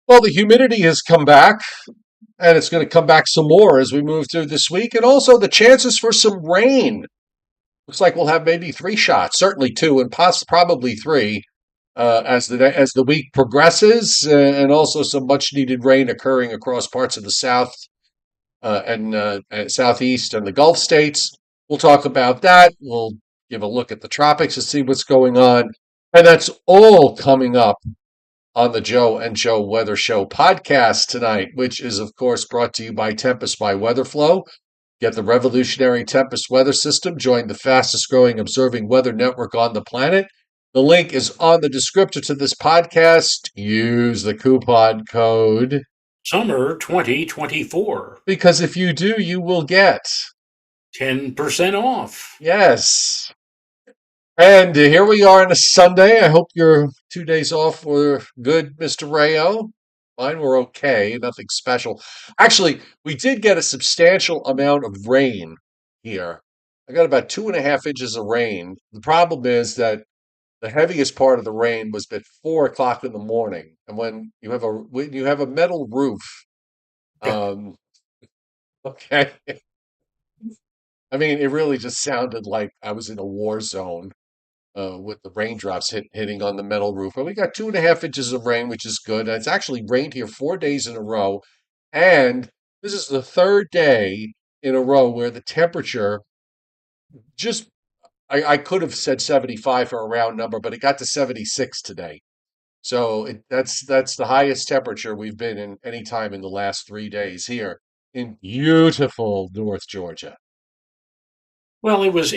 Well, the humidity has come back, and it's going to come back some more as we move through this week, and also the chances for some rain. Looks like we'll have maybe three shots, certainly two, and probably three as the week progresses, and also some much needed rain occurring across parts of the south and southeast and the Gulf states. We'll talk about that. We'll give a look at the tropics to see what's going on, and that's all coming up on the Joe and Joe Weather Show podcast tonight, which is, of course, brought to you by Tempest by Weatherflow. Get the revolutionary Tempest weather system. Join the fastest growing observing weather network on the planet. The link is on the descriptor to this podcast. Use the coupon code Summer 2024, because if you do, you will get. 10% off. Yes. And here we are on a Sunday. I hope your 2 days off were good, Mr. Rayo. Mine were okay, nothing special. Actually, we did get a substantial amount of rain here. I got about 2.5 inches of rain. The problem is that the heaviest part of the rain was at 4 o'clock in the morning. And when you have a metal roof, Yeah. um, okay, I mean, it really just sounded like I was in a war zone with the raindrops hitting on the metal roof. But we got 2.5 inches of rain, which is good. And it's actually rained here 4 days in a row. And this is the third day in a row where the temperature just, I could have said 75 for a round number, but it got to 76 today. So that's the highest temperature we've been in any time in the last 3 days here in beautiful North Georgia. Well, it was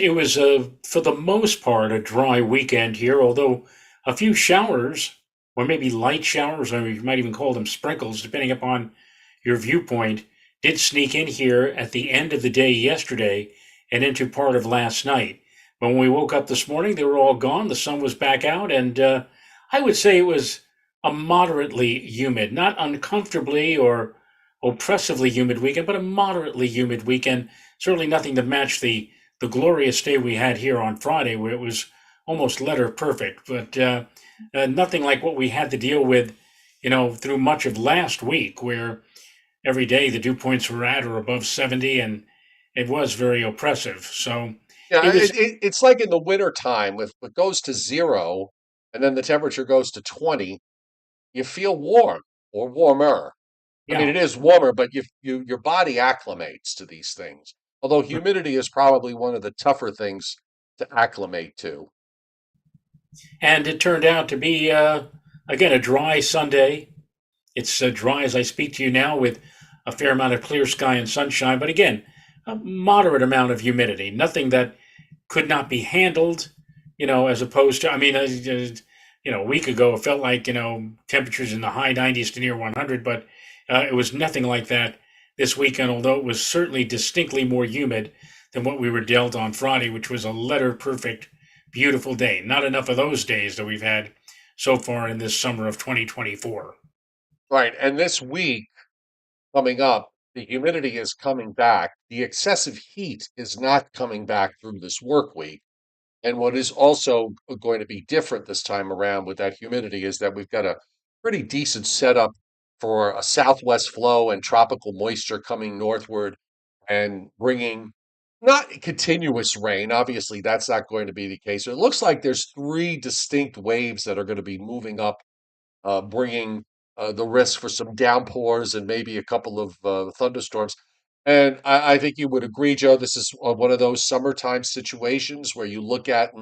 for the most part a dry weekend here, although a few showers, or maybe light showers, or you might even call them sprinkles, depending upon your viewpoint, did sneak in here at the end of the day yesterday and into part of last night. When we woke up this morning, they were all gone. The sun was back out, and I would say it was a moderately humid, not uncomfortably or oppressively humid weekend, but a moderately humid weekend. Certainly nothing to match the glorious day we had here on Friday, where it was almost letter perfect, but nothing like what we had to deal with, through much of last week, where every day the dew points were at or above 70, and it was very oppressive. So it Yeah, was, it's like in the winter time, if it goes to zero and then the temperature goes to 20, you feel warm or warmer. I mean, yeah. it is warmer, but your body acclimates to these things. Although humidity is probably one of the tougher things to acclimate to. And it turned out to be, again, a dry Sunday. It's dry as I speak to you now with a fair amount of clear sky and sunshine, but again, a moderate amount of humidity, nothing that could not be handled, as opposed to, I mean, a week ago, it felt like, temperatures in the high 90s to near 100, but it was nothing like that this weekend, although it was certainly distinctly more humid than what we were dealt on Friday, which was a letter perfect, beautiful day. Not enough of those days that we've had so far in this summer of 2024. Right. And this week coming up, the humidity is coming back. The excessive heat is not coming back through this work week. And what is also going to be different this time around with that humidity is that we've got a pretty decent setup for a southwest flow and tropical moisture coming northward and bringing not continuous rain. Obviously, that's not going to be the case. It looks like there's three distinct waves that are going to be moving up, bringing the risk for some downpours and maybe a couple of thunderstorms. And I think you would agree, Joe, this is one of those summertime situations where you look at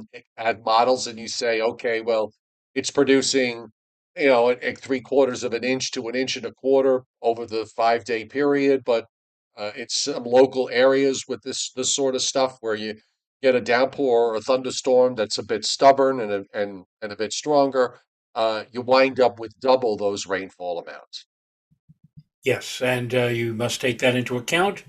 models and you say, okay, well, it's producing, at 3/4 of an inch to an inch and a quarter over the 5 day period, but it's some local areas with this sort of stuff where you get a downpour or a thunderstorm that's a bit stubborn and a bit stronger. You wind up with double those rainfall amounts. Yes, and you must take that into account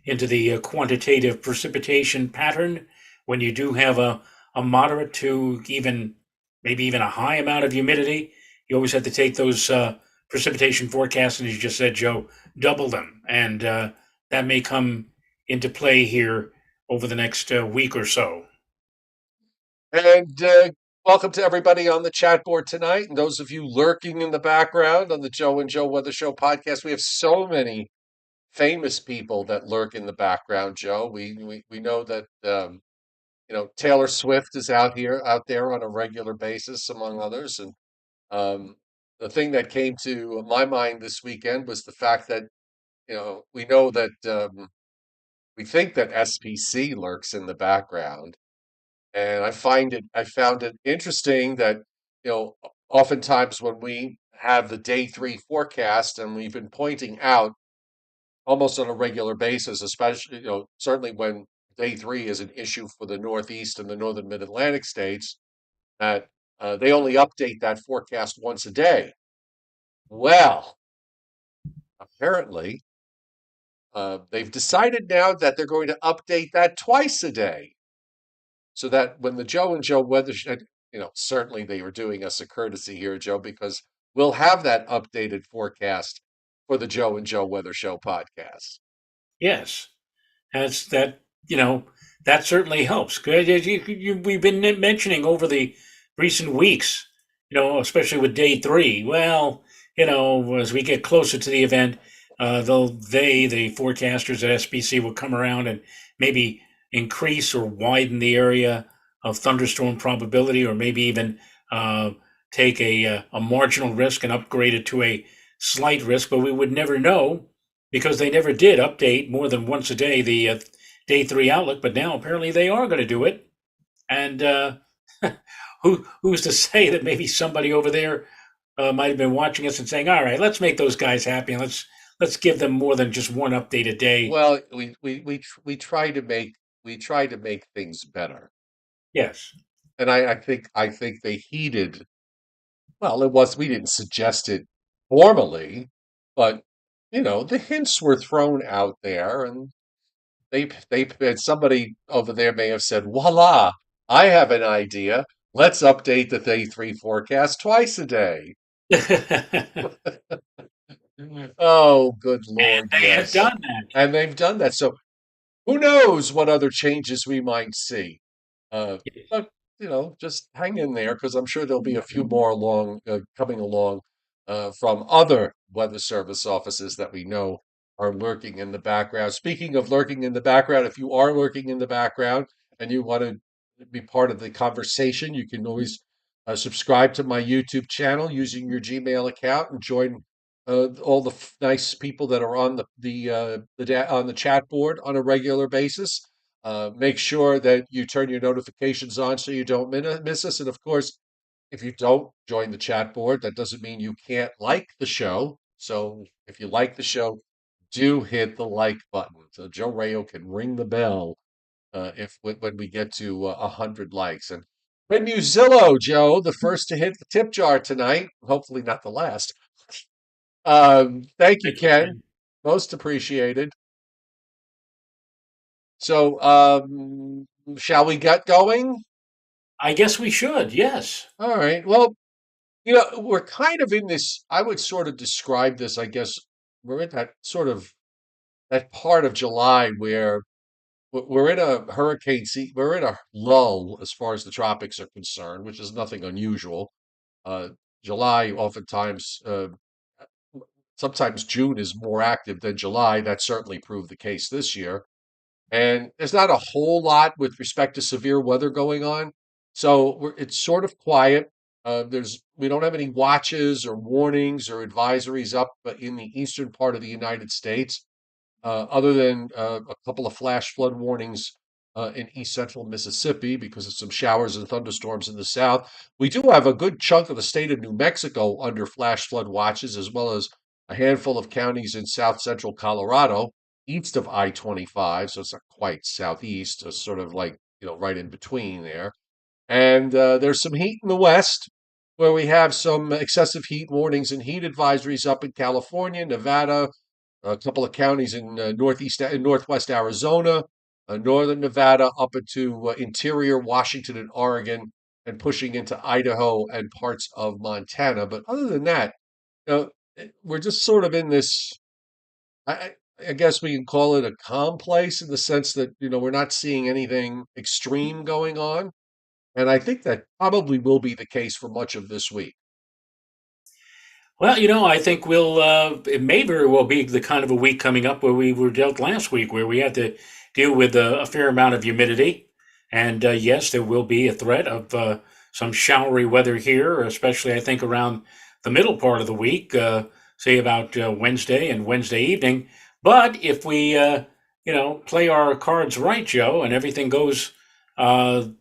into the quantitative precipitation pattern when you do have a moderate to even maybe even a high amount of humidity. You always have to take those precipitation forecasts, and as you just said, Joe, double them, and that may come into play here over the next week or so. And Welcome to everybody on the chat board tonight, and those of you lurking in the background on the Joe and Joe Weather Show podcast. We have so many famous people that lurk in the background. Joe, we know that Taylor Swift is out there on a regular basis, among others. And um, the thing that came to my mind this weekend was the fact that we know that we think that SPC lurks in the background. And I found it interesting that, you know, oftentimes when we have the day three forecast, and we've been pointing out almost on a regular basis, especially, certainly when day three is an issue for the Northeast and the Northern Mid-Atlantic states, that they only update that forecast once a day. Well, apparently, they've decided now that they're going to update that twice a day. So that when the Joe and Joe weather, certainly they were doing us a courtesy here, Joe, because we'll have that updated forecast for the Joe and Joe Weather Show podcast. Yes, that's that. You know, that certainly helps. Good. We've been mentioning over the recent weeks. Especially with day three. Well, as we get closer to the event, the forecasters at SBC, will come around and maybe increase or widen the area of thunderstorm probability, or maybe even take a marginal risk and upgrade it to a slight risk. But we would never know, because they never did update more than once a day the day three outlook. But now apparently they are going to do it, and who's to say that maybe somebody over there might have been watching us and saying, "All right, let's make those guys happy, and let's give them more than just one update a day." Well, we try to make things better, Yes. and I think they heeded. Well, it was we didn't suggest it formally, but the hints were thrown out there, and and somebody over there may have said, "Voila, I have an idea. Let's update the day three forecast twice a day." Oh, good Lord, They have yes. done that. And they've done that. So who knows what other changes we might see? Uh, but just hang in there, because I'm sure there'll be a few more coming along from other Weather Service offices that we know are lurking in the background. Speaking of lurking in the background, if you are lurking in the background and you want to be part of the conversation, you can always subscribe to my YouTube channel using your Gmail account and join all the nice people that are on on the chat board on a regular basis. Make sure that you turn your notifications on so you don't miss us. And of course, if you don't join the chat board, that doesn't mean you can't like the show. So if you like the show, do hit the like button so Joe Rayo can ring the bell if when we get to 100 likes. And when you Zillow, Joe, the first to hit the tip jar tonight, hopefully not the last. Thank you, Thank you, Ken. Ken. Most appreciated. So, shall we get going? I guess we should. Yes. All right. Well, we're kind of in this, I would sort of describe this, I guess, we're in that part of July where we're in a we're in a lull as far as the tropics are concerned, which is nothing unusual. Uh, July oftentimes, sometimes June is more active than July. That certainly proved the case this year. And there's not a whole lot with respect to severe weather going on. So it's sort of quiet. We don't have any watches or warnings or advisories up in the eastern part of the United States, other than a couple of flash flood warnings in east central Mississippi because of some showers and thunderstorms in the south. We do have a good chunk of the state of New Mexico under flash flood watches, as well as a handful of counties in south central Colorado, east of I-25. So it's not quite southeast, it's sort of like, right in between there. And there's some heat in the west, where we have some excessive heat warnings and heat advisories up in California, Nevada, a couple of counties in northwest Arizona, northern Nevada, up into interior Washington and Oregon, and pushing into Idaho and parts of Montana. But other than that, we're just sort of in this. I guess we can call it a calm place, in the sense that we're not seeing anything extreme going on. And I think that probably will be the case for much of this week. Well, I think it may very well be the kind of a week coming up where we were dealt last week, where we had to deal with a fair amount of humidity. And yes, there will be a threat of some showery weather here, especially I think around the middle part of the week, say about Wednesday and Wednesday evening. But if we, play our cards right, Joe, and everything goes,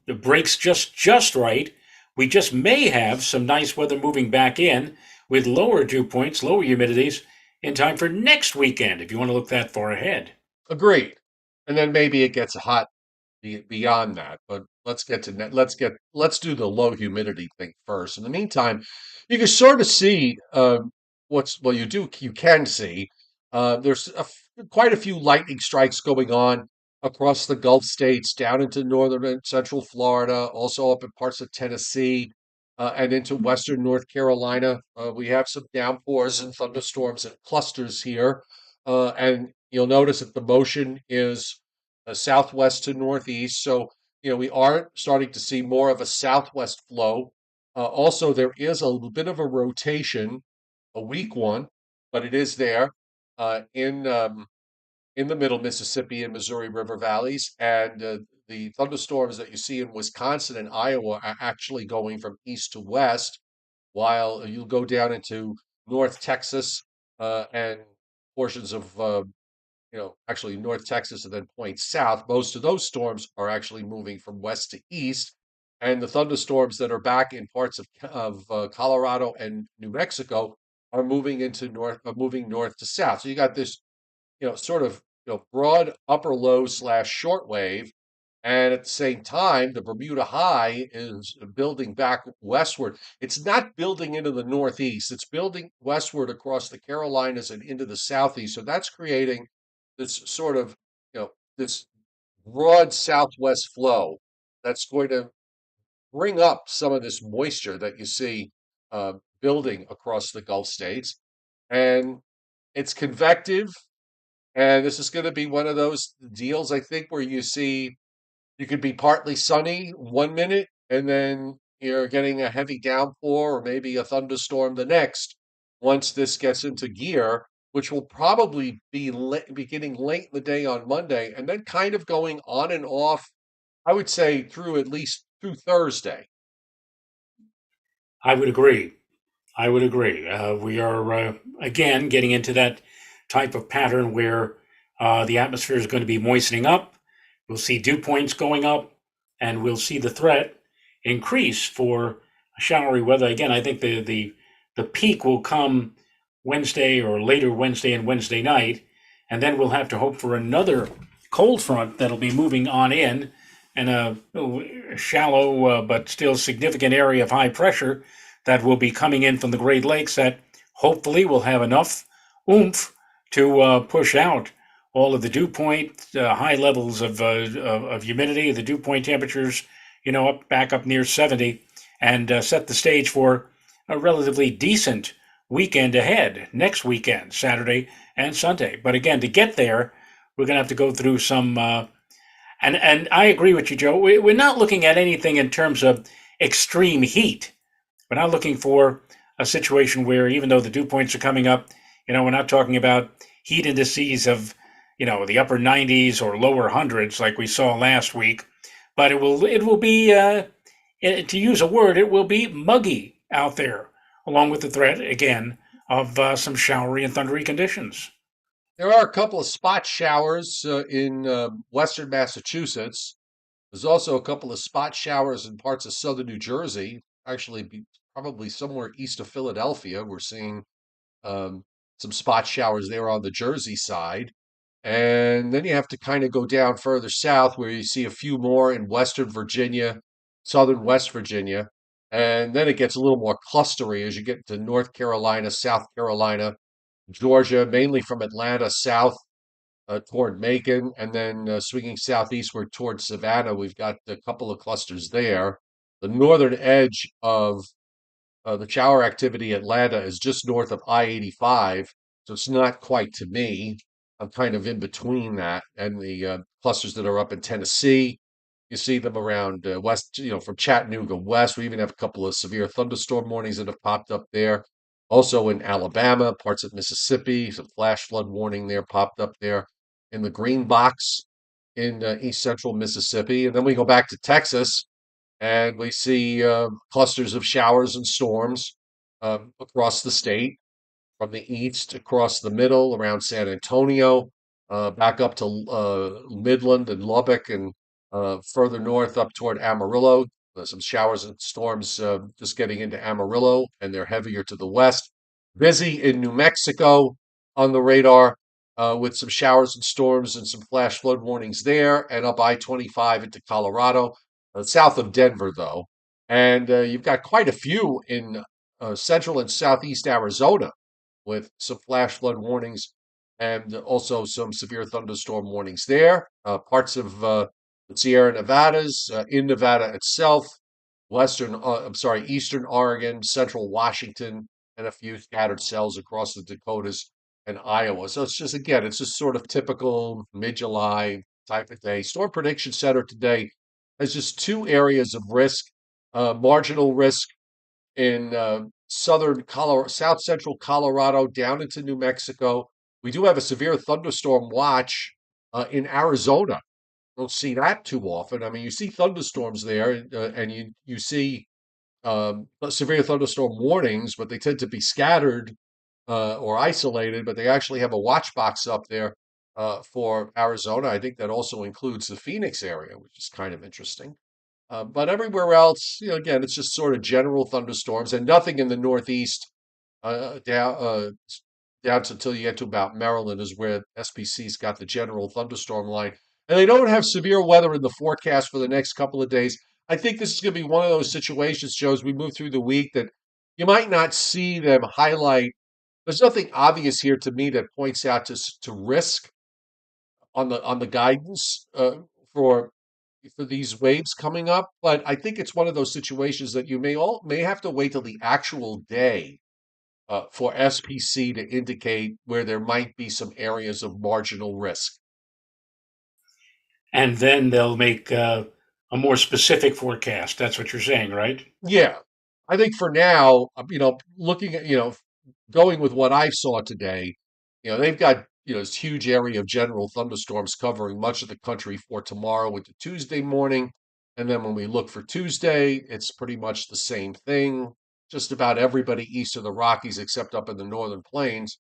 breaks just right, we just may have some nice weather moving back in with lower dew points, lower humidities in time for next weekend, if you want to look that far ahead. Agreed. And then maybe it gets hot beyond that. But let's do the low humidity thing first. In the meantime, you can sort of see you can see there's quite a few lightning strikes going on across the Gulf states, down into northern and central Florida, also up in parts of Tennessee. And into western North Carolina. We have some downpours and thunderstorms and clusters here. And you'll notice that the motion is southwest to northeast. So, we are starting to see more of a southwest flow. Also, there is a little bit of a rotation, a weak one, but it is there in the middle Mississippi and Missouri River valleys. And the thunderstorms that you see in Wisconsin and Iowa are actually going from east to west, while you'll go down into North Texas and portions of actually North Texas and then points south. Most of those storms are actually moving from west to east, and the thunderstorms that are back in parts of Colorado and New Mexico are moving north to south. So you got this, sort of, broad upper low slash short wave, and at the same time, the Bermuda High is building back westward. It's not building into the northeast; it's building westward across the Carolinas and into the southeast. So that's creating this sort of, this broad southwest flow that's going to bring up some of this moisture that you see building across the Gulf states. And it's convective. And this is going to be one of those deals, I think, where you could be partly sunny 1 minute and then you're getting a heavy downpour or maybe a thunderstorm the next once this gets into gear, which will probably be beginning late in the day on Monday and then kind of going on and off, I would say through at least through Thursday. I would agree. I would agree. We are, again, getting into that type of pattern where the atmosphere is going to be moistening up. We'll see dew points going up, and we'll see the threat increase for showery weather. Again, I think the peak will come Wednesday or later Wednesday and Wednesday night, and then we'll have to hope for another cold front that'll be moving on in, and a shallow but still significant area of high pressure that will be coming in from the Great Lakes that hopefully will have enough oomph to push out all of the dew point, high levels of humidity, the dew point temperatures, back up near 70, and set the stage for a relatively decent weekend ahead next weekend, Saturday and Sunday. But again, to get there, we're going to have to go through some. And I agree with you, Joe. We're not looking at anything in terms of extreme heat. We're not looking for a situation where, even though the dew points are coming up, we're not talking about heat indices of, the upper 90s or lower hundreds like we saw last week. But it will be, to use a word, it will be muggy out there, along with the threat again of some showery and thundery conditions. There are a couple of spot showers in western Massachusetts. There's also a couple of spot showers in parts of southern New Jersey, probably somewhere east of Philadelphia. We're seeing some spot showers there on the Jersey side. And then you have to kind of go down further south where you see a few more in Western Virginia, southern West Virginia. And then it gets a little more clustery as you get to North Carolina, South Carolina, Georgia, mainly from Atlanta south toward Macon, and then swinging southeastward towards Savannah. We've got a couple of clusters there. The northern edge of the shower activity Atlanta is just north of I-85, so it's not quite to me. I'm kind of in between that and the clusters that are up in Tennessee. You see them around west, from Chattanooga west. We even have a couple of severe thunderstorm warnings that have popped up there. Also in Alabama, parts of Mississippi, some flash flood warning there popped up there in the green box in east central Mississippi. And then we go back to Texas and we see clusters of showers and storms across the state from the east across the middle around San Antonio, back up to Midland and Lubbock, and further north up toward Amarillo. Some showers and storms just getting into Amarillo, and they're heavier to the west. Busy in New Mexico on the radar with some showers and storms and some flash flood warnings there, and up I-25 into Colorado, south of Denver, though. And you've got quite a few in central and southeast Arizona with some flash flood warnings and also some severe thunderstorm warnings there. Parts of the Sierra Nevadas, in Nevada itself, eastern Oregon, central Washington, and a few scattered cells across the Dakotas and Iowa. So it's just sort of typical mid-July type of day. Storm Prediction Center today has just two areas of risk, marginal risk in southern Colorado, south central Colorado, down into New Mexico. We do have a severe thunderstorm watch in Arizona. Don't see that too often. I mean, you see thunderstorms there, and you see severe thunderstorm warnings, but they tend to be scattered or isolated. But they actually have a watch box up there for Arizona. I think that also includes the Phoenix area, which is kind of interesting. But everywhere else, again, it's just sort of general thunderstorms and nothing in the Northeast uh, down uh, down to until you get to about Maryland is where SPC's got the general thunderstorm line. And they don't have severe weather in the forecast for the next couple of days. I think this is going to be one of those situations, Joe, as we move through the week that you might not see them highlight. There's nothing obvious here to me that points out to risk on the guidance for these waves coming up, but I think it's one of those situations that you may have to wait till the actual day for SPC to indicate where there might be some areas of marginal risk. And then they'll make a more specific forecast. That's what you're saying, right? Yeah, I think for now, looking at, going with what I saw today, they've got, this huge area of general thunderstorms covering much of the country for tomorrow into Tuesday morning. And then when we look for Tuesday, it's pretty much the same thing. Just about everybody east of the Rockies, except up in the northern plains,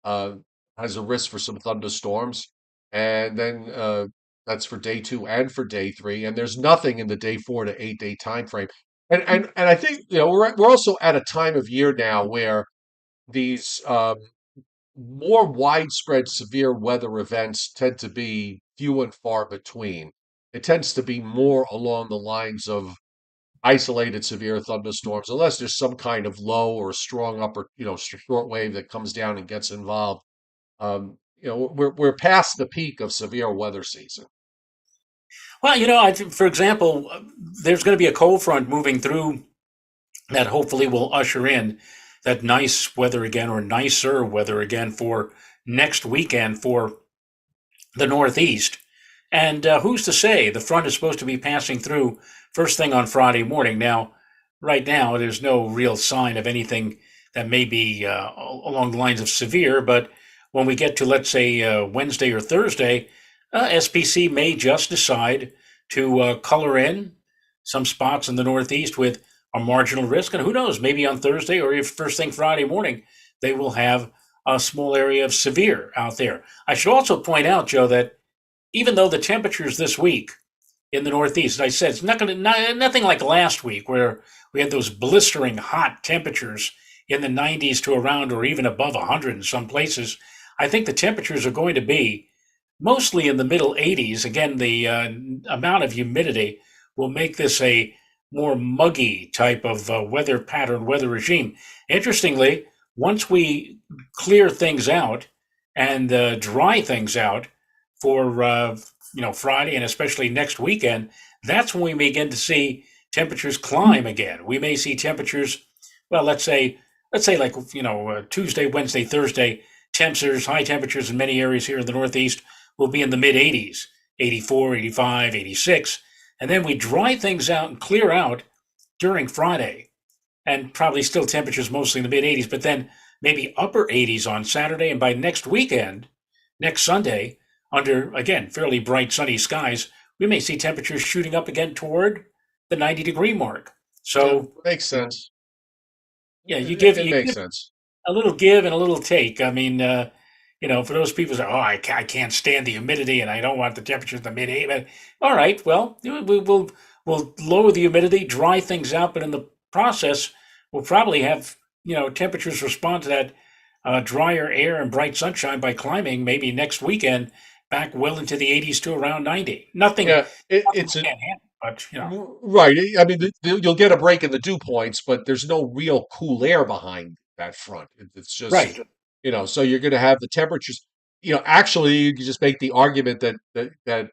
uh, has a risk for some thunderstorms. And then that's for day two and for day three. And there's nothing in the day 4 to 8 day time frame. And I think we're also at a time of year now where these more widespread severe weather events tend to be few and far between. It tends to be more along the lines of isolated severe thunderstorms, unless there's some kind of low or strong upper, short wave that comes down and gets involved. We're past the peak of severe weather season. Well, for example, there's going to be a cold front moving through that hopefully will usher in that nice weather again or nicer weather again for next weekend for the Northeast. And who's to say the front is supposed to be passing through first thing on Friday morning? Now, right now, there's no real sign of anything that may be along the lines of severe, but when we get to, let's say, Wednesday or Thursday, SPC may just decide to color in some spots in the Northeast with a marginal risk. And who knows, maybe on Thursday or if first thing Friday morning, they will have a small area of severe out there. I should also point out, Joe, that even though the temperatures this week in the Northeast, as I said, it's nothing like last week where we had those blistering hot temperatures in the 90s to around or even above 100 in some places. I think the temperatures are going to be mostly in the middle 80s. Again, the amount of humidity will make this a more muggy type of weather pattern, weather regime. Interestingly, once we clear things out and dry things out for Friday and especially next weekend, that's when we begin to see temperatures climb again. We may see temperatures, well, let's say like Tuesday, Wednesday, Thursday, high temperatures in many areas here in the Northeast will be in the mid 80s, 84, 85, 86. and then we dry things out and clear out during Friday, and probably still temperatures mostly in the mid 80s, but then maybe upper 80s on Saturday. And by next weekend, next Sunday, under again fairly bright sunny skies, we may see temperatures shooting up again toward the 90-degree mark. Yeah, So, makes you know, sense. yeah, It you makes give sense. a little give and a little take. I mean, for those people who say, "Oh, I can't stand the humidity and I don't want the temperature in the mid 80s." All right, well, we'll lower the humidity, dry things out, but in the process, we'll probably have temperatures respond to that drier air and bright sunshine by climbing maybe next weekend back well into the 80s to around 90. Yeah, Nothing it's we a can't handle, but right. I mean, you'll get a break in the dew points, but there's no real cool air behind that front. It's just, right, so you're going to have the temperatures. Actually, you can just make the argument that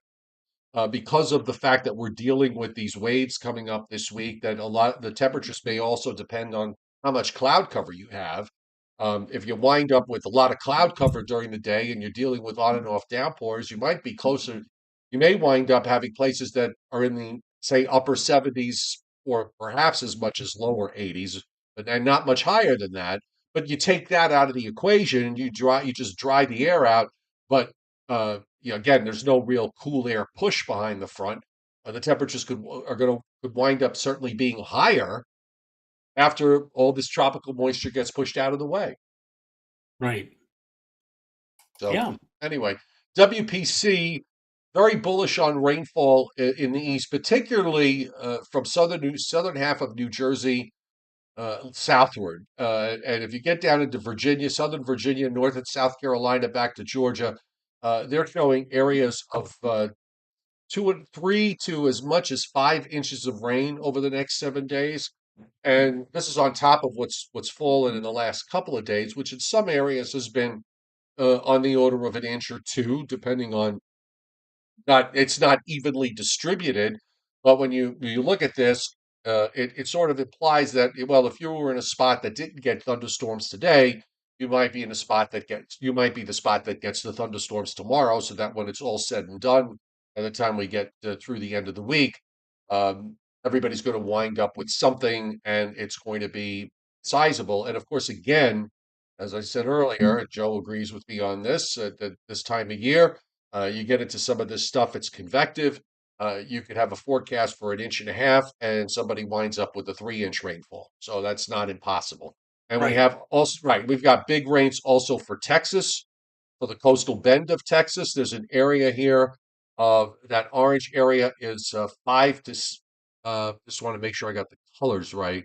because of the fact that we're dealing with these waves coming up this week, that a lot the temperatures may also depend on how much cloud cover you have. If you wind up with a lot of cloud cover during the day and you're dealing with on and off downpours, you might be closer. You may wind up having places that are in the, say, upper 70s or perhaps as much as lower 80s, but and not much higher than that. But you take that out of the equation and you just dry the air out. But again, there's no real cool air push behind the front. The temperatures could wind up certainly being higher after all this tropical moisture gets pushed out of the way. right, So yeah, anyway, WPC very bullish on rainfall in the east, particularly from southern half of New Jersey southward. And if you get down into Virginia, southern Virginia, North and South Carolina, back to Georgia, they're showing areas of 2 and 3 to as much as 5 inches of rain over the next 7 days. And this is on top of what's fallen in the last couple of days, which in some areas has been on the order of an inch or two, depending on not it's not evenly distributed, but when you look at this, it sort of implies that well, if you were in a spot that didn't get thunderstorms today, you might be the spot that gets the thunderstorms tomorrow, so that when it's all said and done, by the time we get through the end of the week, um, everybody's going to wind up with something, and it's going to be sizable. And of course, again, as I said earlier, Joe agrees with me on this, that this time of year. You get into some of this stuff, it's convective. You could have a forecast for an inch and a half, and somebody winds up with a 3 inch rainfall. So that's not impossible. And we right, have also, right, we've got big rains also for Texas, for the coastal bend of Texas. There's an area here of that orange area is just want to make sure I got the colors right.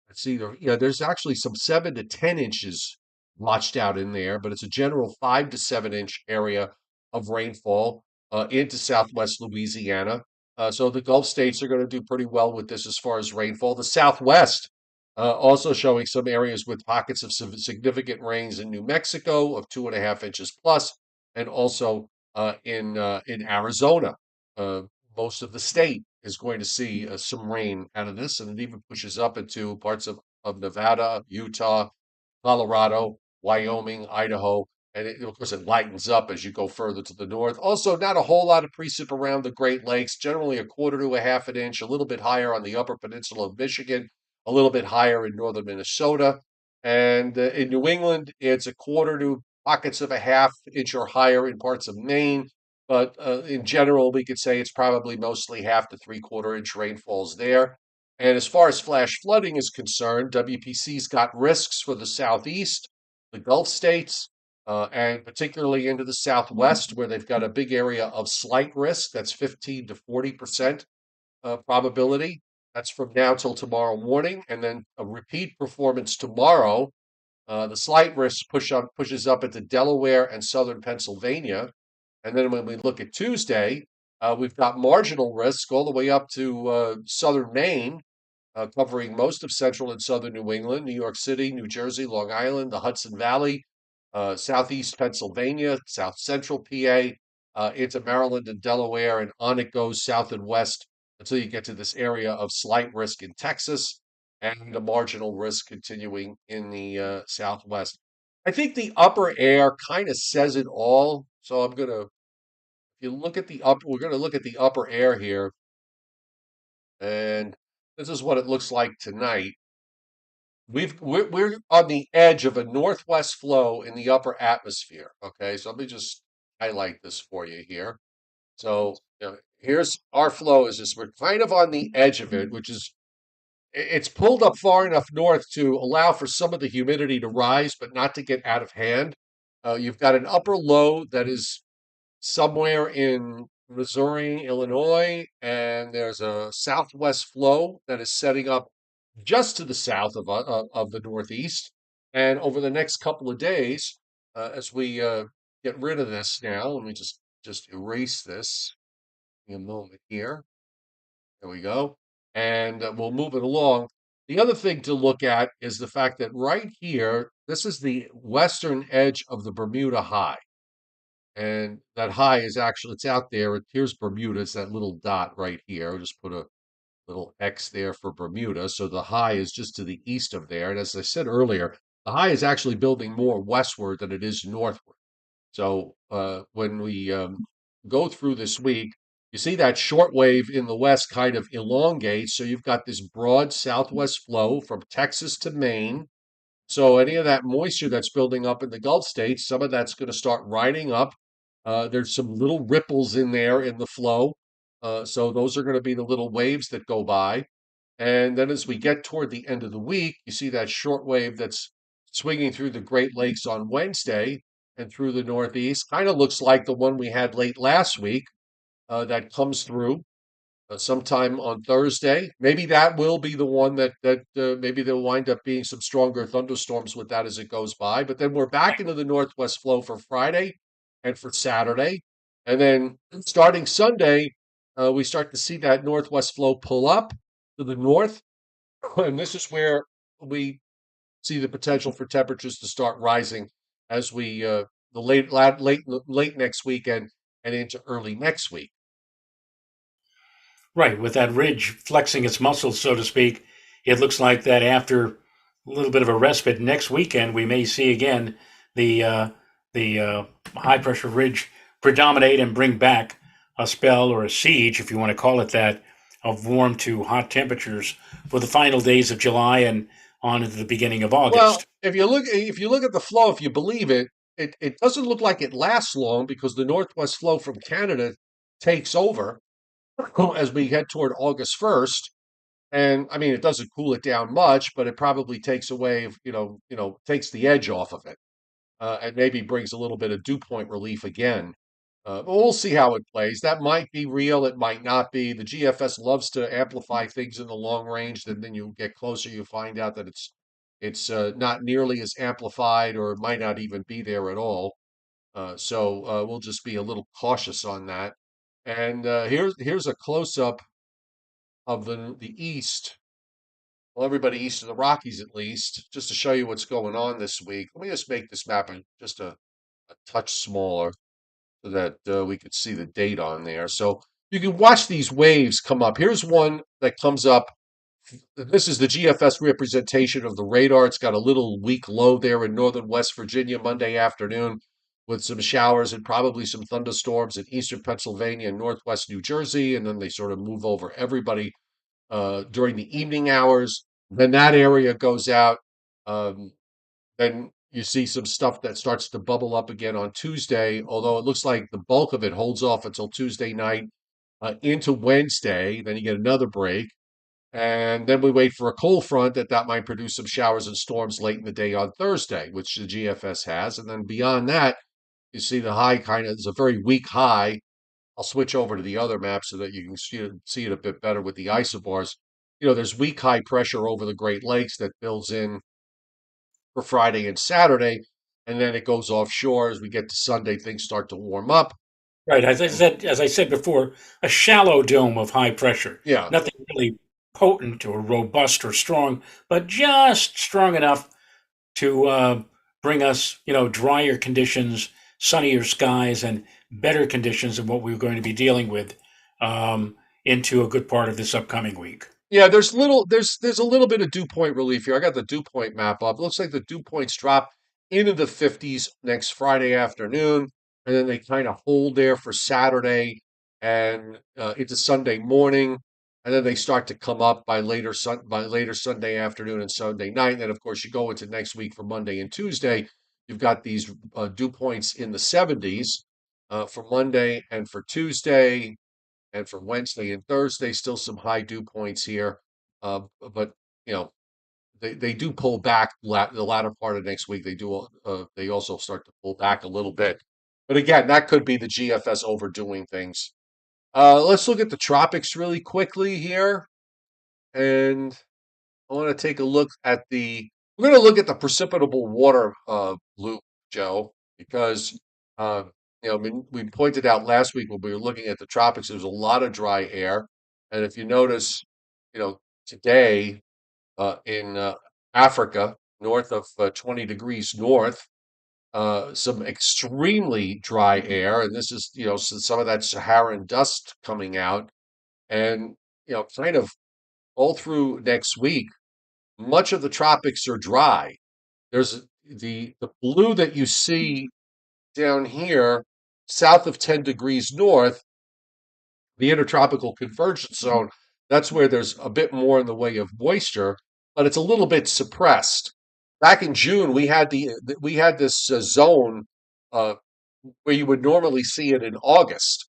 It's either, there's actually some 7 to 10 inches notched out in there, but it's a general 5 to 7 inch area of rainfall into southwest Louisiana. So the Gulf states are going to do pretty well with this as far as rainfall. The Southwest also showing some areas with pockets of significant rains in New Mexico of 2.5 inches plus, and also in Arizona. Uh, Most of the state is going to see some rain out of this, and it even pushes up into parts of Nevada, Utah, Colorado, Wyoming, Idaho, and of course it lightens up as you go further to the north. Also, not a whole lot of precip around the Great Lakes, generally a quarter to a half an inch, a little bit higher on the upper peninsula of Michigan, a little bit higher in northern Minnesota. And in New England, it's a quarter to pockets of a half inch or higher in parts of Maine. But in general, we could say it's probably mostly half to 3/4 inch rainfalls there. And as far as flash flooding is concerned, WPC's got risks for the southeast, the Gulf states, and particularly into the southwest, where they've got a big area of slight risk. That's 15 to 40% probability. That's from now till tomorrow morning, and then a repeat performance tomorrow. The slight risk pushes up into Delaware and southern Pennsylvania. And then when we look at Tuesday, we've got marginal risk all the way up to southern Maine, covering most of central and southern New England, New York City, New Jersey, Long Island, the Hudson Valley, southeast Pennsylvania, south central PA, into Maryland and Delaware, and on it goes south and west until you get to this area of slight risk in Texas and a marginal risk continuing in the southwest. I think the upper air kind of says it all. So if you look at the upper, we're gonna look at the upper air here. And this is what it looks like tonight. We're on the edge of a northwest flow in the upper atmosphere. Okay, so let me just highlight this for you here. So here's our flow is just we're kind of on the edge of it, which is it's pulled up far enough north to allow for some of the humidity to rise, but not to get out of hand. You've got an upper low that is somewhere in Missouri, Illinois, and there's a southwest flow that is setting up just to the south of the Northeast. And over the next couple of days, as we get rid of this now, let me just erase this in a moment here. There we go. And we'll move it along. The other thing to look at is the fact that right here, this is the western edge of the Bermuda High. And that high is actually, it's out there. Here's Bermuda. It's that little dot right here. I'll just put a little X there for Bermuda. So the high is just to the east of there. And as I said earlier, the high is actually building more westward than it is northward. So when we go through this week, you see that short wave in the west kind of elongates. So you've got this broad southwest flow from Texas to Maine. So any of that moisture that's building up in the Gulf states, some of that's going to start riding up. There's some little ripples in there in the flow. So those are going to be the little waves that go by. And then as we get toward the end of the week, you see that short wave that's swinging through the Great Lakes on Wednesday and through the Northeast. Kind of looks like the one we had late last week that comes through sometime on Thursday. Maybe that will be the one that maybe there'll wind up being some stronger thunderstorms with that as it goes by. But then we're back into the northwest flow for Friday and for Saturday, and then starting Sunday, we start to see that northwest flow pull up to the north, and this is where we see the potential for temperatures to start rising as we the late next weekend and into early next week. Right, with that ridge flexing its muscles, so to speak, it looks like that after a little bit of a respite next weekend, we may see again the uh, the high pressure ridge predominate and bring back a spell or a siege, if you want to call it that, of warm to hot temperatures for the final days of July and on into the beginning of Well, August. if you look at the flow, if you believe it, it doesn't look like it lasts long because the northwest flow from Canada takes over as we head toward August 1st. And I mean, it doesn't cool it down much, but it probably takes away, takes the edge off of it, and maybe brings a little bit of dew point relief again. But we'll see how it plays. That might be real. It might not be. The GFS loves to amplify things in the long range. Then you get closer, you find out that it's not nearly as amplified, or it might not even be there at all. So we'll just be a little cautious on that. And here's a close up of the east. Well, everybody east of the Rockies, at least, just to show you what's going on this week. Let me just make this map just a touch smaller so that we could see the date on there. So you can watch these waves come up. Here's one that comes up. This is the GFS representation of the radar. It's got a little weak low there in northern West Virginia Monday afternoon with some showers and probably some thunderstorms in eastern Pennsylvania and northwest New Jersey. And then they sort of move over everybody during the evening hours. Then that area goes out. Um, then you see some stuff that starts to bubble up again on Tuesday, although it looks like the bulk of it holds off until Tuesday night into Wednesday. Then you get another break. And then we wait for a cold front that might produce some showers and storms late in the day on Thursday, which the GFS has. And then beyond that, you see the high kind of, it's a very weak high. I'll switch over to the other map so that you can see it a bit better with the isobars. There's weak high pressure over the Great Lakes that builds in for Friday and Saturday, and then it goes offshore. As we get to Sunday, things start to warm up. Right, And as I said before, a shallow dome of high pressure, yeah, nothing really potent or robust or strong, but just strong enough to bring us, drier conditions, sunnier skies, and better conditions than what we're going to be dealing with into a good part of this upcoming week. yeah, there's a little bit of dew point relief here. I got the dew point map up. Looks like the dew points drop into the 50s next Friday afternoon, and then they kind of hold there for Saturday and into Sunday morning. and then they start to come up by later Sunday afternoon and Sunday night. And then, of course, you go into next week for Monday and Tuesday. You've got these dew points in the 70s for Monday and for Tuesday, and for Wednesday and Thursday. Still some high dew points here, but you know they do pull back the latter part of next week. They also start to pull back a little bit. But again, that could be the GFS overdoing things. Let's look at the tropics really quickly here. And I want to take a look at we're going to look at the precipitable water loop, Joe, because, uh, I mean, we pointed out last week when we were looking at the tropics, there was a lot of dry air. And if you notice, today in Africa, north of 20 degrees north, some extremely dry air. And this is, some of that Saharan dust coming out. And, kind of all through next week, much of the tropics are dry. There's the blue that you see down here, south of 10 degrees north, the intertropical convergence zone. That's where there's a bit more in the way of moisture, but it's a little bit suppressed. Back in June, we had this zone uh, where you would normally see it in August.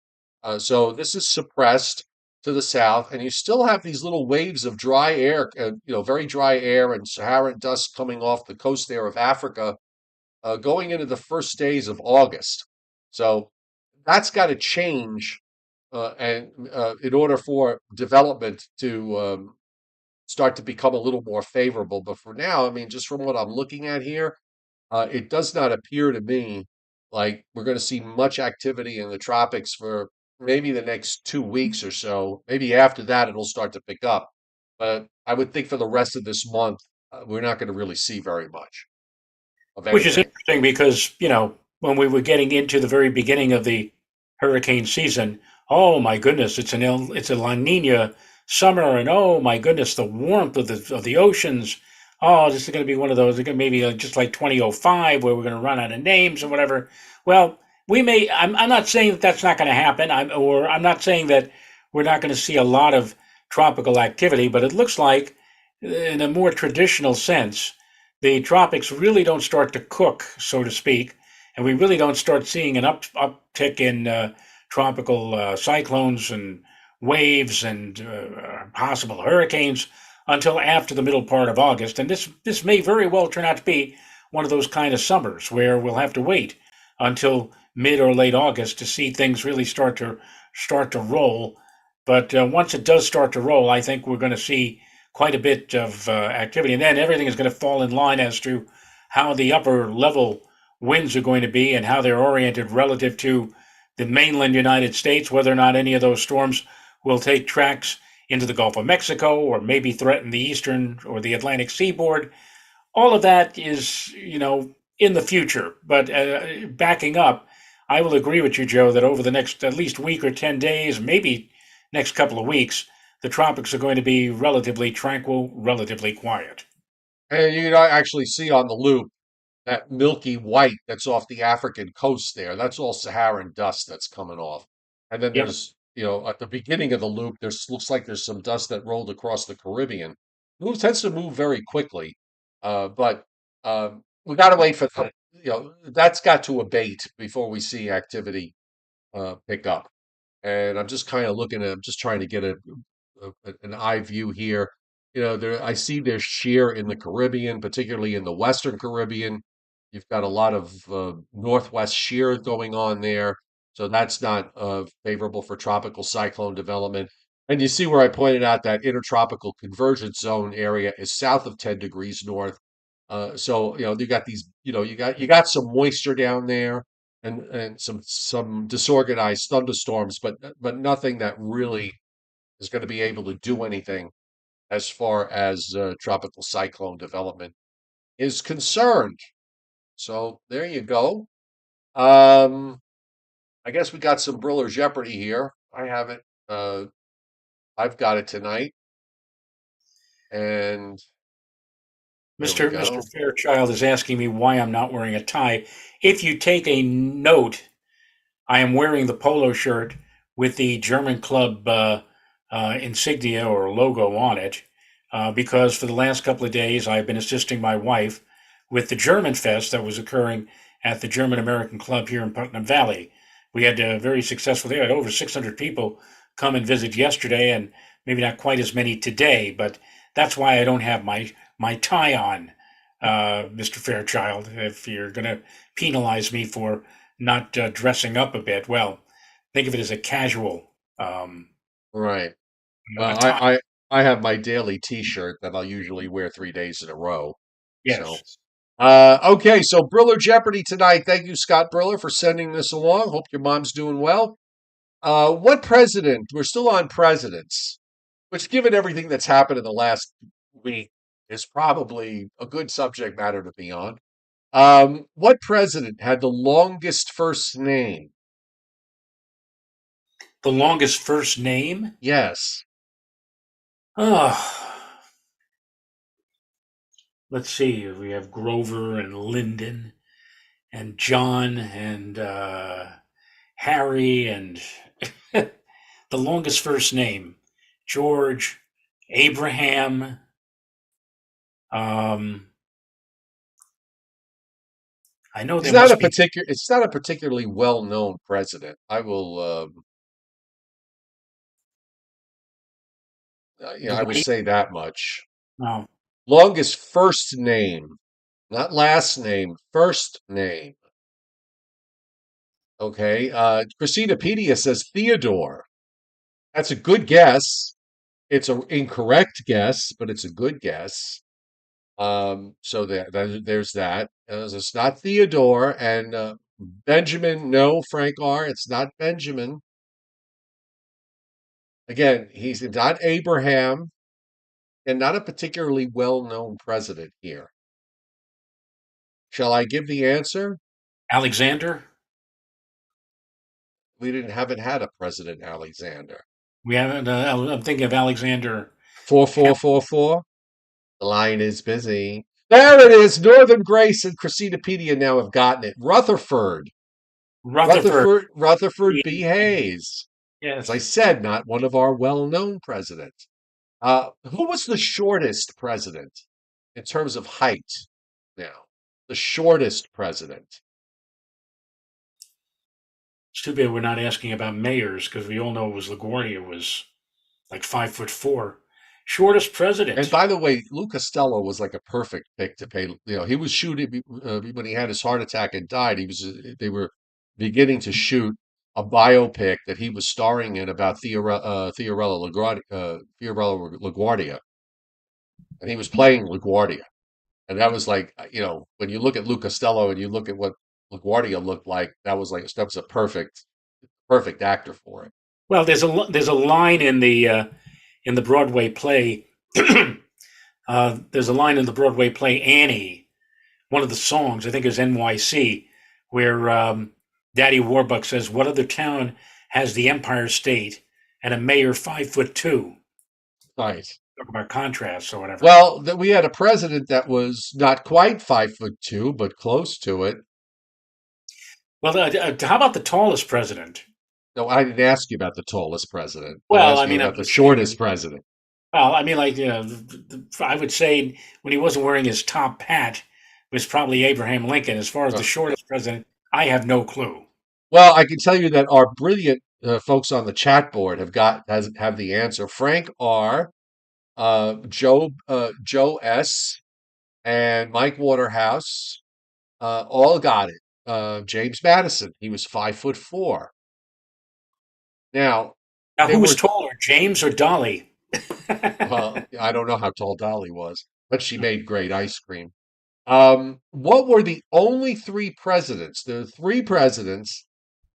So this is suppressed to the south, and you still have these little waves of dry air, very dry air and Saharan dust coming off the coast there of Africa, going into the first days of August. So that's got to change, and in order for development to start to become a little more favorable. But for now, I mean, just from what I'm looking at here, it does not appear to me like we're going to see much activity in the tropics for maybe the next 2 weeks or so. Maybe after that, it'll start to pick up. But I would think for the rest of this month, we're not going to really see very much of Which is anything. interesting because, when we were getting into the very beginning of the hurricane season, oh my goodness, it's a La Nina summer, and oh my goodness, the warmth of the oceans. Oh, this is going to be one of those. It's going to maybe just like 2005, where we're going to run out of names or whatever. Well, we may. I'm not saying that that's not going to happen. I'm not saying that we're not going to see a lot of tropical activity, but it looks like, in a more traditional sense, the tropics really don't start to cook, so to speak, and we really don't start seeing an uptick in tropical cyclones and waves and possible hurricanes until after the middle part of August. And this may very well turn out to be one of those kind of summers where we'll have to wait until mid or late August to see things really start to roll. But once it does start to roll, I think we're going to see quite a bit of activity, and then everything is going to fall in line as to how the upper level winds are going to be and how they're oriented relative to the mainland United States, whether or not any of those storms will take tracks into the Gulf of Mexico or maybe threaten the eastern or the Atlantic seaboard. All of that is, in the future. But backing up, I will agree with you, Joe, that over the next at least week or 10 days, maybe next couple of weeks, the tropics are going to be relatively tranquil, relatively quiet. And you can actually see on the loop that milky white that's off the African coast there. That's all Saharan dust that's coming off. And then Yep. there's, at the beginning of the loop, there's looks like there's some dust that rolled across the Caribbean. The loop tends to move very quickly, but we got to wait for that's got to abate before we see activity pick up. And I'm just trying to get an eye view here. I see there's shear in the Caribbean, particularly in the Western Caribbean. You've got a lot of northwest shear going on there, so that's not favorable for tropical cyclone development. And you see where I pointed out that intertropical convergence zone area is south of 10 degrees north. So you got these, you got some moisture down there, and some disorganized thunderstorms, but nothing that really is going to be able to do anything as far as tropical cyclone development is concerned. So there you go. Um, I guess we got some Briller Jeopardy here. I have it. I've got it tonight, and there we Mr. go. Fairchild is asking me why I'm not wearing a tie. If you take a note, I am wearing the polo shirt with the German club insignia or logo on it, because for the last couple of days I've been assisting my wife with the German Fest that was occurring at the German American Club here in Putnam Valley. We had a very successful day. I had over 600 people come and visit yesterday, and maybe not quite as many today. But that's why I don't have my tie on, Mr. Fairchild. If you're going to penalize me for not dressing up a bit, well, think of it as a casual Right. Well, attire. I have my daily T-shirt that I'll usually wear 3 days in a row. So, Yes. okay. So Briller Jeopardy tonight. Thank you, Scott Briller, for sending this along. Hope your mom's doing well. What president? We're still on presidents, which, given everything that's happened in the last week, is probably a good subject matter to be on. What president had the longest first name? The longest first name? Yes. Oh, let's see. We have Grover and Lyndon and John and Harry and the longest first name. George, Abraham. Um, I know He's there not a must be particular. It's not a particularly well-known president. I will, I will Dwight. say that much. No, Longest first name, not last name, first name. Okay. Christinapedia says Theodore. That's a good guess. It's an incorrect guess, but it's a good guess. So there's that. It's not Theodore and Benjamin. No, Frank R. It's not Benjamin. Again, he's not Abraham and not a particularly well-known president here. Shall I give the answer? Alexander. We didn't haven't had a President Alexander. We haven't. I'm thinking of Alexander 4444. The line is busy. There it is. Northern Grace and Christinapedia now have gotten it. Rutherford. Rutherford. Rutherford B. Hayes. As I Yes. said, not one of our well-known presidents. Who was the shortest president in terms of height now? The shortest president. It's too bad we're not asking about mayors because we all know it was LaGuardia was like 5'4". Shortest And president. by the way, Lou Costello was like a perfect pick to pay. He was shooting when he had his heart attack and died. They were beginning to shoot a biopic that he was starring in about Fiorello LaGuardia, and he was playing LaGuardia. And that was like, when you look at Lou Costello and you look at what LaGuardia looked like, that was a perfect actor for it. Well, there's a line in the Broadway play. There's a line in the Broadway play Annie. One of the songs I think is NYC, where Daddy Warbucks says, "What other town has the Empire State and a mayor 5'2"? Right. Talk about contrasts or whatever. Well, that we had a president that was not quite 5'2", but close to it. Well, how about the tallest president? No, I didn't ask you about the tallest president. I'm Well, I asking you mean, I'm about the just saying. shortest president. Well, I mean, like I would say when he wasn't wearing his top hat was probably Abraham Lincoln. As far as the Uh, shortest president, I have no clue. Well, I can tell you that our brilliant folks on the chat board have the answer. Frank R, Joe S, and Mike Waterhouse all got it. James Madison, he was 5'4". Now, Now, who there was were taller, James or Dolly? well, I don't know how tall Dolly was, but she made great ice cream. What were the only three presidents? There are three presidents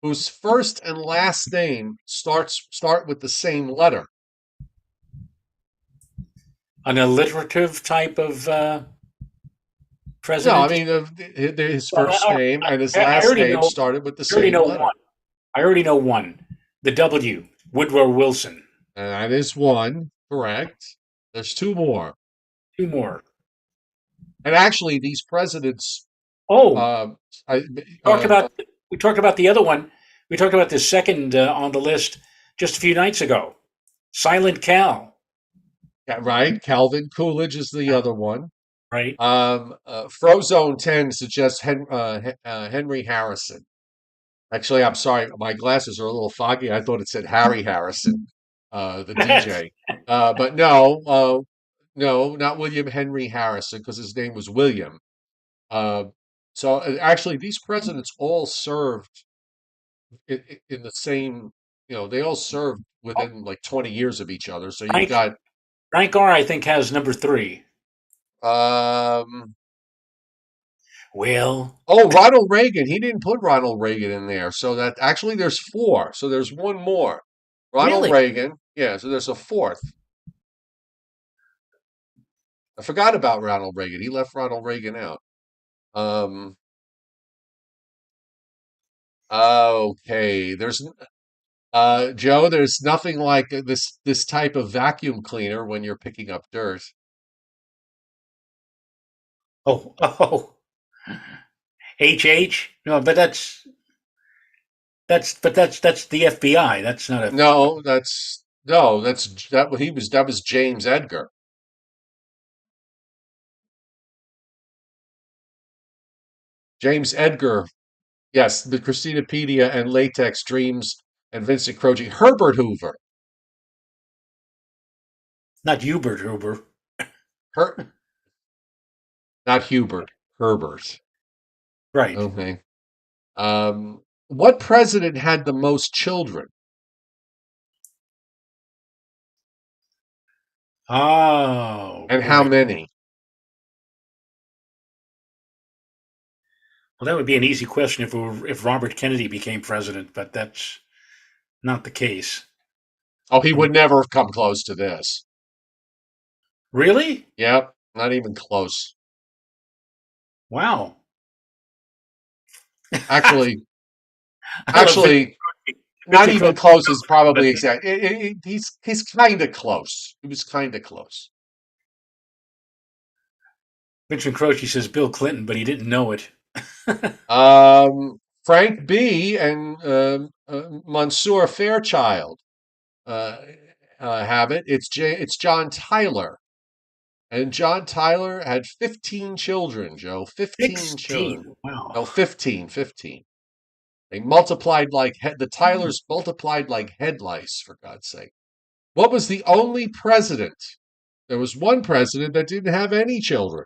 whose first and last name start with the same letter. An alliterative type of No, I president? mean his Well, first name and his I last already name know. started with the I already same know letter. one. I already know one. The W. Woodrow Wilson. And that is one, correct. There's two more. Two more. And actually, these presidents, Oh, uh, I, talked uh, about we talked about the other one. We talked about the second on the list just a few nights ago. Silent Cal. Yeah, right. Calvin Coolidge is the other one. Right. Frozone 10 suggests Henry Harrison. Actually, I'm sorry, my glasses are a little foggy. I thought it said Harry Harrison, the DJ. But no, no, not William Henry Harrison, because his name was William. Uh, actually, these presidents all served in the same, they all served within like 20 years of each other. So you've Frank got, Frank R. I think has number three. um, Well, oh, Ronald Reagan. He didn't put Ronald Reagan in there. So that actually there's four. So there's one more. Ronald really? Reagan. Yeah, so there's a fourth. I forgot about Ronald Reagan. He left Ronald Reagan out. Um, okay. Joe, there's nothing like this type of vacuum cleaner when you're picking up dirt. Oh, oh, HH. No, but that's the FBI. That's not a. No, that was James Edgar. James Edgar. Yes, the Christinapedia and Latex Dreams and Vincent Croce. Herbert Hoover. Not Hubert Huber. Her, not Hubert. Herbert. Right. Okay. What president had the most children, Oh and how boy. many? Well, that would be an easy question if Robert Kennedy became president, but that's not the case. Oh, he Um, would never have come close to this. really? Yep, not even close. Wow. I Actually, love actually, not Vincent even Croce. close is probably exact. He's kind of close. He was kind of close. Vincent Croce says Bill Clinton, but he didn't know it. Frank B. and Monsieur Fairchild uh, have it. It's John Tyler, and John Tyler had 15 children. Joe, 15 children. 16. Wow. No, 15, 15. They multiplied like the Tylers multiplied like head lice, for God's sake. What was the only president? There was one president that didn't have any children.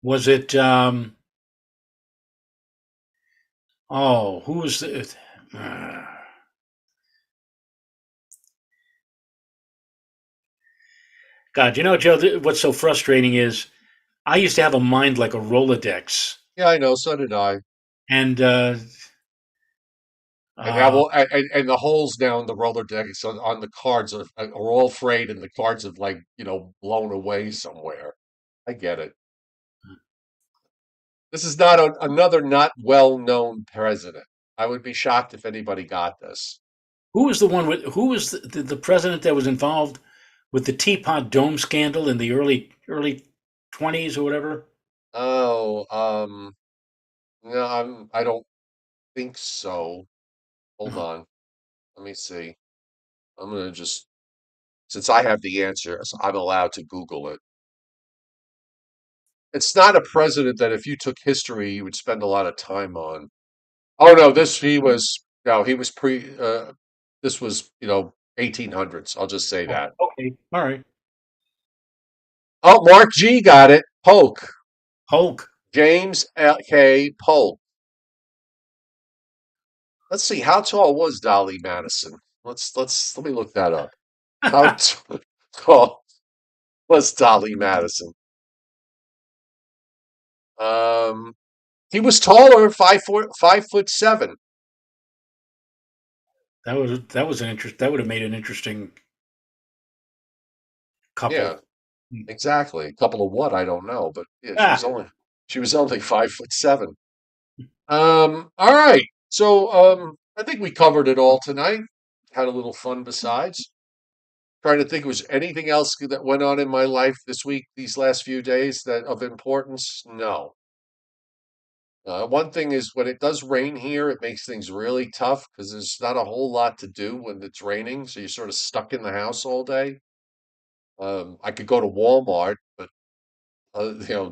Was it? Oh, who was the? Uh, God, Joe. What's so frustrating is I used to have a mind like a Rolodex, Yeah, I know. So did I. and And that uh, will, and the holes down the roller deck on the cards are all frayed, and the cards have like blown away somewhere. I get it. This is not another not well known president. I would be shocked if anybody got this. who was the one with? Who was the president that was involved with the Teapot Dome scandal in the early 20s or whatever? Oh, no, I don't think so. Hold Oh, on. Let me see. I'm gonna just, since I have the answer, so I'm allowed to Google it. It's not a president that if you took history, you would spend a lot of time on. Oh no, he was this was 1800s. I'll just say that. okay, all right. Oh, Mark G got it. Polk. Hulk. James K. Polk. Let's see, how tall was Dolly Madison? Let me look that up. How tall was Dolly Madison? Um, he was taller, 5'7". That was an interest. That would have made an interesting Yeah, couple. exactly. A couple of what I don't know, but yeah, Ah, she was only 5'7". All right. So I think we covered it all tonight. Had a little fun besides. Trying to think, was anything else that went on in my life this week, these last few days, that of importance? No. One thing is when it does rain here, it makes things really tough because there's not a whole lot to do when it's raining, so you're sort of stuck in the house all day. I could go to Walmart, but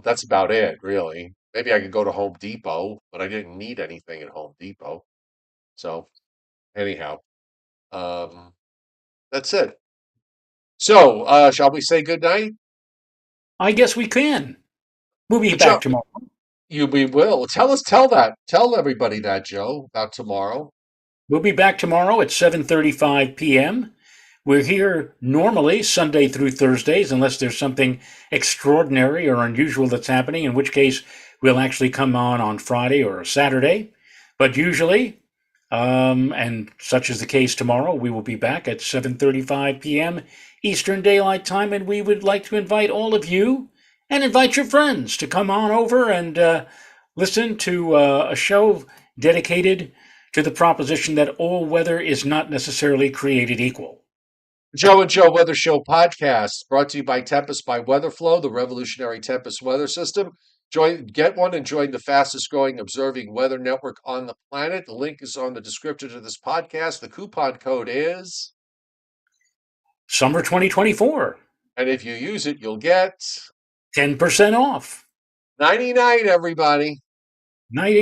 that's about it, really. Maybe I could go to Home Depot, but I didn't need anything at Home Depot. So anyhow, um, that's it. So, shall we say good night? I guess we can. We'll be back Joe, tomorrow. we will. Tell everybody that, Joe, about tomorrow. We'll be back tomorrow at 7:35 p.m. We're here normally Sunday through Thursdays, unless there's something extraordinary or unusual that's happening, in which case we'll actually come on Friday or Saturday. But usually, and such is the case tomorrow, we will be back at 7:35 p.m. Eastern Daylight Time, and we would like to invite all of you and invite your friends to come on over and listen to a show dedicated to the proposition that all weather is not necessarily created equal. Joe and Joe Weather Show podcast brought to you by Tempest by Weatherflow, the revolutionary Tempest weather system. Get one and join the fastest growing observing weather network on the planet. The link is on the description of this podcast. The coupon code is, Summer 2024, and if you use it, you'll get 10% off. 99, everybody. Night